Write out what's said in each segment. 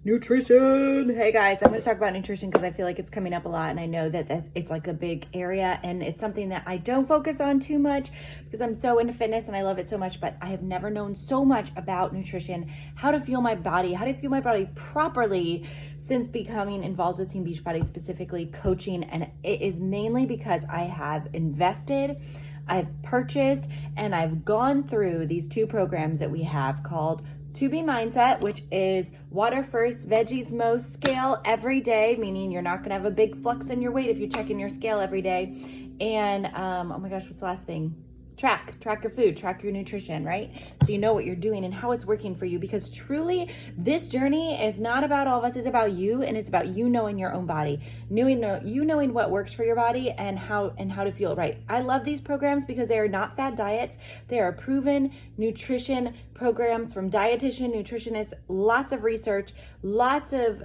Nutrition. Hey guys, I'm going to talk about nutrition because I feel like it's coming up a lot, and I know that it's like a big area, and it's something that I don't focus on too much because I'm so into fitness and I love it so much, but I have never known so much about nutrition, how to fuel my body, how to fuel my body properly since becoming involved with Team Beachbody, specifically coaching. And it is mainly because I have invested, I've purchased, and I've gone through these two programs that we have called 2B Mindset, which is water first, veggies most scale every day, meaning you're not gonna have a big flux in your weight if you check in your scale every day. And oh my gosh, what's the last thing? Track your food, track your nutrition, right? So you know what you're doing and how it's working for you, because truly this journey is not about all of us, it's about you, and it's about you knowing your own body, knowing what works for your body and how to feel right. I love these programs because they are not fad diets. They are proven nutrition programs from dietitian, nutritionists, lots of research, lots of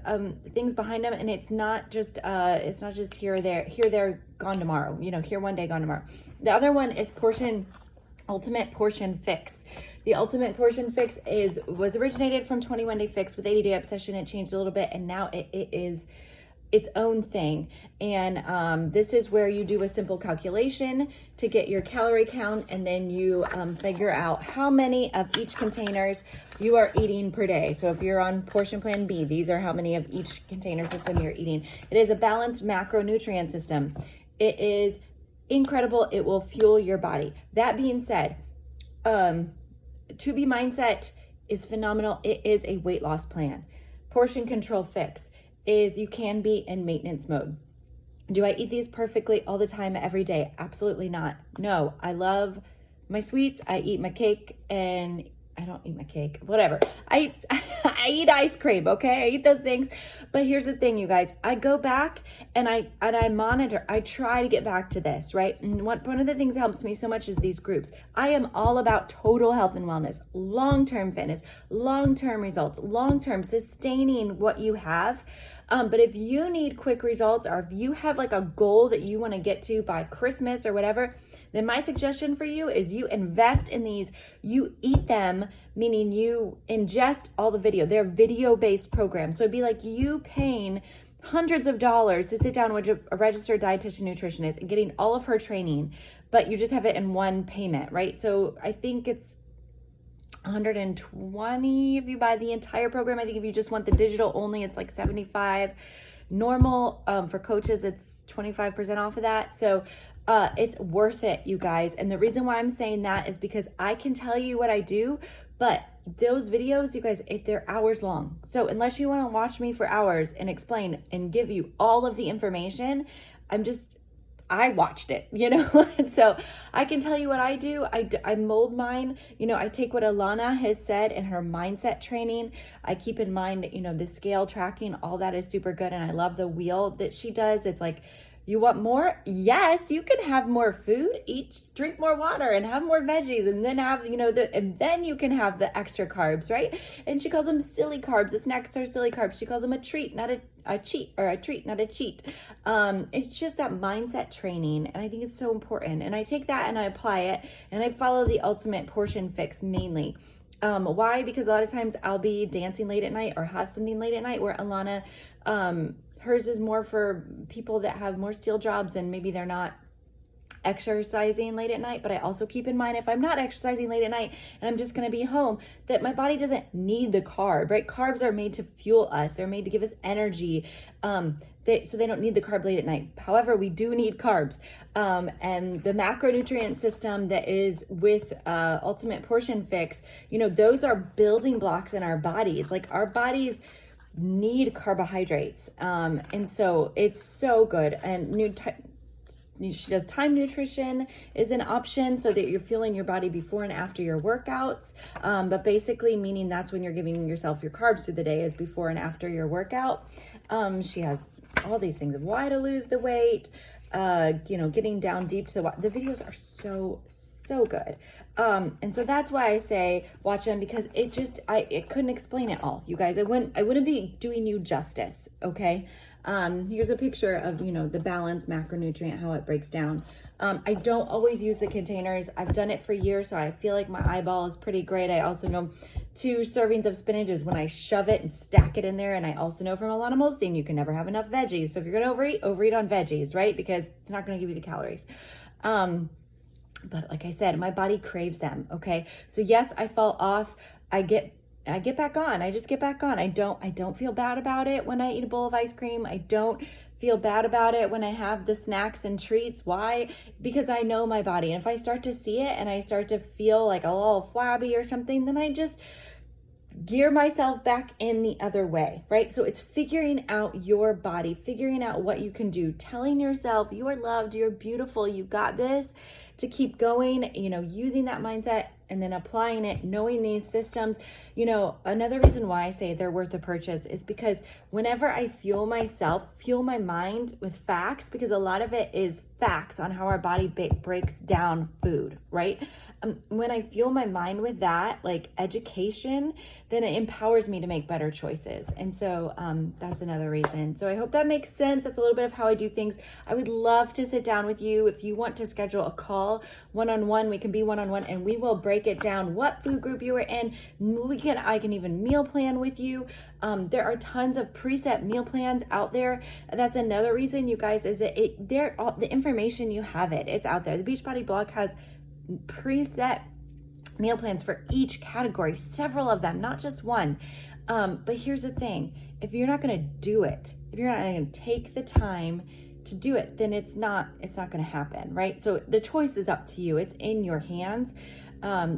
things behind them, and it's not just here, there, gone tomorrow, here one day, gone tomorrow. The other one is Ultimate Portion Fix. The Ultimate Portion Fix was originated from 21 Day Fix with 80 Day Obsession. It changed a little bit, and now it is its own thing. And this is where you do a simple calculation to get your calorie count, and then you figure out how many of each containers you are eating per day. So if you're on portion plan B, these are how many of each container system you're eating. It is a balanced macronutrient system. It is incredible. It will fuel your body. That being said, 2B Mindset is phenomenal. It is a weight loss plan. Portion Control Fix is you can be in maintenance mode. Do I eat these perfectly all the time every day? Absolutely not. No, I love my sweets. I eat my cake, and I don't eat my cake, whatever. I eat ice cream, okay? I eat those things. But here's the thing, you guys. I go back and I monitor. I try to get back to this, right? And one of the things that helps me so much is these groups. I am all about total health and wellness, long-term fitness, long-term results, long-term sustaining what you have. But if you need quick results, or if you have like a goal that you want to get to by Christmas or whatever, then my suggestion for you is you invest in these. You eat them, meaning you ingest all the video. They're video-based programs. So it'd be like you paying hundreds of dollars to sit down with a registered dietitian nutritionist and getting all of her training, but you just have it in one payment, right? So I think it's $120 if you buy the entire program. I think if you just want the digital only, it's like $75. Normal, for coaches, it's 25% off of that. So it's worth it, you guys. And the reason why I'm saying that is because I can tell you what I do, but those videos, you guys, they're hours long. So unless you want to watch me for hours and explain and give you all of the information, I watched it, and so I can tell you what I do. I mold mine. I take what Alana has said in her mindset training. I keep in mind, the scale tracking, all that is super good. And I love the wheel that she does. It's like, you want more? Yes, you can have more food, drink more water, and have more veggies, and then have, and then you can have the extra carbs, right? And she calls them silly carbs. The snacks are silly carbs. She calls them a treat, not a cheat, or a treat, not a cheat. It's just that mindset training, and I think it's so important. And I take that and I apply it, and I follow the Ultimate Portion Fix mainly. Why? Because a lot of times I'll be dancing late at night or have something late at night, where Alana, hers is more for people that have more steel jobs and maybe they're not exercising late at night. But I also keep in mind, if I'm not exercising late at night and I'm just going to be home, that my body doesn't need the carb, right? Carbs are made to fuel us. They're made to give us energy. So they don't need the carb late at night. However, we do need carbs. And the macronutrient system that is with Ultimate Portion Fix, those are building blocks in our bodies. Like, our bodies need carbohydrates. And so it's so good. And she does time nutrition is an option, so that you're fueling your body before and after your workouts. But basically meaning that's when you're giving yourself your carbs through the day, is before and after your workout. She has all these things of why to lose the weight, getting down deep to the videos are so good. And so that's why I say watch them, because it couldn't explain it all, you guys. I wouldn't be doing you justice. Okay. Here's a picture of, the balanced macronutrient, how it breaks down. I don't always use the containers. I've done it for years, so I feel like my eyeball is pretty great. I also know 2 servings of spinach is when I shove it and stack it in there. And I also know from Alana Molstein, you can never have enough veggies. So if you're going to overeat on veggies, right? Because it's not going to give you the calories. But like I said, my body craves them. Okay. So yes, I fall off. I get back on. I just get back on. I don't feel bad about it when I eat a bowl of ice cream. I don't feel bad about it when I have the snacks and treats. Why? Because I know my body. And if I start to see it and I start to feel like a little flabby or something, then I just gear myself back in the other way, right? So it's figuring out your body, figuring out what you can do, telling yourself you are loved, you're beautiful, you got this, to keep going, using that mindset and then applying it, knowing these systems. Another reason why I say they're worth the purchase is because whenever I fuel my mind with facts, because a lot of it is facts on how our body breaks down food, right? When I fuel my mind with that, like education, then it empowers me to make better choices. And so that's another reason. So I hope that makes sense. That's a little bit of how I do things. I would love to sit down with you. If you want to schedule a call one-on-one, we can be one-on-one and we will break it down, what food group you were in. I can even meal plan with you. There are tons of preset meal plans out there. That's another reason, you guys, is that the information, you have it. It's out there. The Beachbody blog has preset meal plans for each category, several of them, not just one. But here's the thing. If you're not going to do it, if you're not going to take the time to do it, then it's not going to happen, right? So the choice is up to you. It's in your hands.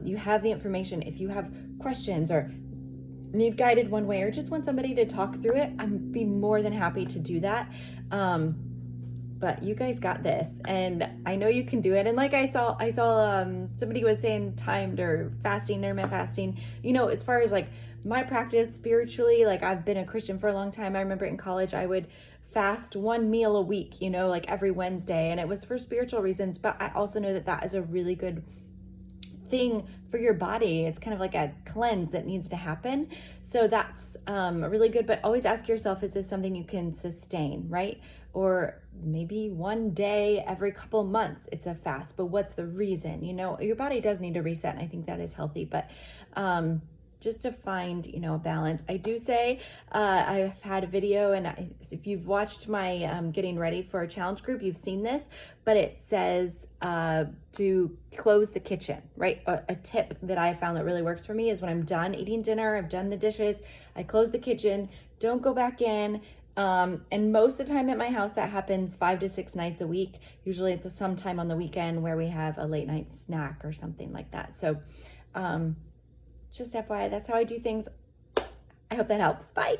You have the information. If you have questions or need guided one way or just want somebody to talk through it, I'd be more than happy to do that. But you guys got this, and I know you can do it. And like I saw somebody was saying timed or fasting, intermittent fasting, as far as like my practice spiritually, like I've been a Christian for a long time. I remember in college, I would fast 1 meal a week, like every Wednesday, and it was for spiritual reasons. But I also know that is a really good thing for your body. It's kind of like a cleanse that needs to happen. So that's really good. But always ask yourself, is this something you can sustain, right? Or maybe one day every couple months it's a fast, but what's the reason? Your body does need to reset, and I think that is healthy. But just to find, a balance. I do say I've had a video, and if you've watched my getting ready for a challenge group, you've seen this, but it says to close the kitchen, right? A tip that I found that really works for me is when I'm done eating dinner, I've done the dishes, I close the kitchen, don't go back in. And most of the time at my house, that happens 5 to 6 nights a week. Usually it's sometime on the weekend where we have a late night snack or something like that. So, just FYI, that's how I do things. I hope that helps. Bye.